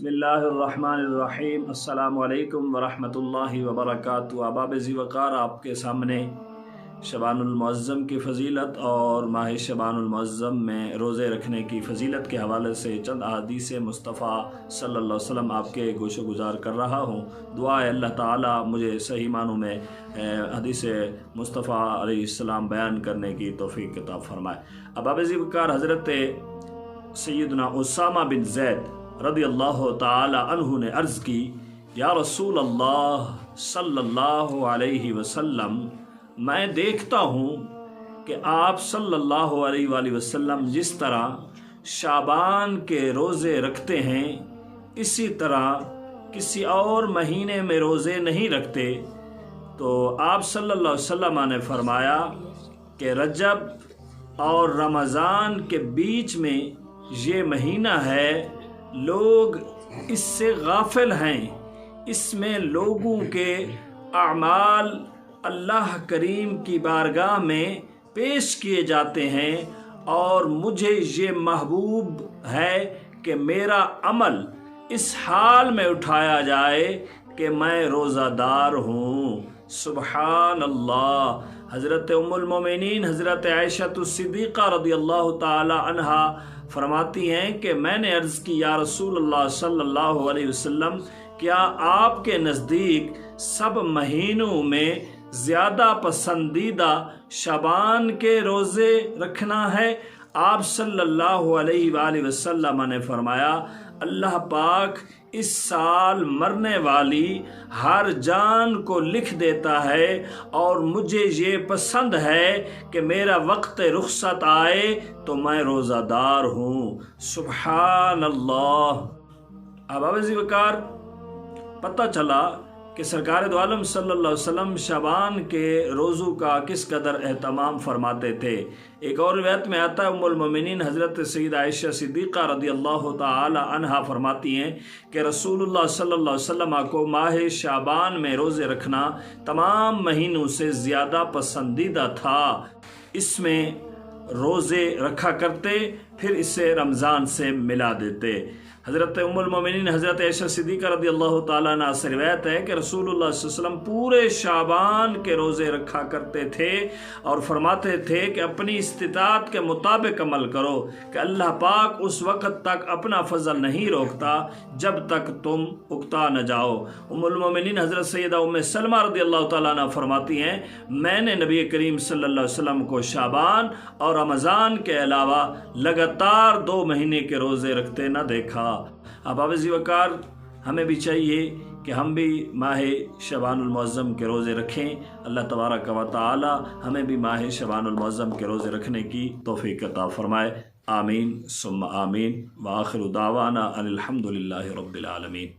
बिस्मिल्लाहिर्रहमानिर्रहीम। अस्सलामु अलैकुम वरहमतुल्लाहि वबरकातुहू। अहबाब ज़ी वक़ार, आपके सामने शबानुल मुअज़्ज़म की फ़जीलत और माह शबानुल मुअज़्ज़म में रोज़े रखने की फ़जीलत के हवाले से चंद अहादीस मुस्तफ़ा सल्लल्लाहु अलैहि वसल्लम आपके गोशो गुज़ार कर रहा हूँ। दुआ है अल्लाह ताला मुझे सही मानों में हदीस मुस्तफ़ा अलैहिस्सलाम बयान करने की तौफ़ीक़ अता फ़रमाए। अहबाब ज़ी वक़ार, हज़रत सैयदना उसामा बिन ज़ैद रदियल्लाहु ताला अन्हु ने अर्ज़ की, या रसूल अल्लाह सल्लल्लाहु अलैहि वसल्लम, मैं देखता हूँ कि आप सल्लल्लाहु अलैहि वसल्लम जिस तरह शाबान के रोज़े रखते हैं, इसी तरह किसी और महीने में रोज़े नहीं रखते। तो आप सल्लल्लाहु अलैहि वसल्लम ने फरमाया कि रजब और रमज़ान के बीच में ये महीना है, लोग इससे गाफिल हैं। इसमें लोगों के अमाल अल्लाह करीम की बारगाह में पेश किए जाते हैं और मुझे ये महबूब है कि मेरा अमल इस हाल में उठाया जाए कि मैं रोज़ादार हूँ। सुबहान अल्लाह। हज़रत उम्मुल मोमिनीन हज़रत आयशा सिद्दीक़ा रदियल्लाहु ताला अन्हा फरमाती हैं कि मैंने अर्ज़ की, या रसूल अल्लाह सल्लल्लाहु अलैहि वसल्लम, क्या आपके नज़दीक सब महीनों में ज़्यादा पसंदीदा शबान के रोज़े रखना है? आप सल्लल्लाहु अलैहि वसल्लम ने फरमाया, अल्लाह पाक इस साल मरने वाली हर जान को लिख देता है और मुझे ये पसंद है कि मेरा वक्त रुखसत आए तो मैं रोज़ादार हूँ। सुबहान अल्लाह। अहबाब ज़ी वक़ार, पता चला कि सरकार दो आलम सल्लल्लाहु अलैहि वसल्लम शबान के रोज़ों का किस कदर एहतमाम फरमाते थे। एक और रिवायत में आता है, उम्मुल मोमिनीन हज़रत सैयदा आयशा सिद्दीक़ा रदियल्लाहु ताला अन्हा फरमाती हैं कि रसूलुल्लाह सल्लल्लाहु अलैहि वसल्लम को माह शाबान में रोज़े रखना तमाम महीनों से ज़्यादा पसंदीदा था। इसमें रोज़े रखा करते, फिर इसे रमज़ान से मिला देते। हज़रत उम्मुल मोमिनीन हज़रत आयशा सिद्दीक़ा रदियल्लाहु ताला अन्हा से रिवायत है कि रसूलुल्लाह सल्लल्लाहु अलैहि वसल्लम पूरे शाबान के रोज़े रखा करते थे और फरमाते थे कि अपनी इस्तिताअत के मुताबिक अमल करो कि अल्लाह पाक उस वक़्त तक अपना फ़ज़ल नहीं रोकता जब तक तुम उकता न जाओ। उम्मुल मोमिनीन हज़रत सैयदा उम्मे सलमा रदियल्लाहु ताला अन्हा फरमाती हैं, मैंने नबी करीम सल्लल्लाहु अलैहि वसल्लम को शाबान और रमज़ान के अलावा लगातार 2 महीने के रोज़े रखते न देखा। अहबाब ज़ी वक़ार, हमें भी चाहिए कि हम भी माह शबानुल मुअज़्ज़म के रोज़े रखें। अल्लाह तबारक व तआला हमें भी माह शबानुल मुअज़्ज़म के रोज़े रखने की तौफ़ीक़ अता फ़रमाए। आमीन सुम्मा आमीन। व आखिरु दावाना अनिल हम्दुलिल्लाहि रब्बिल आलमीन।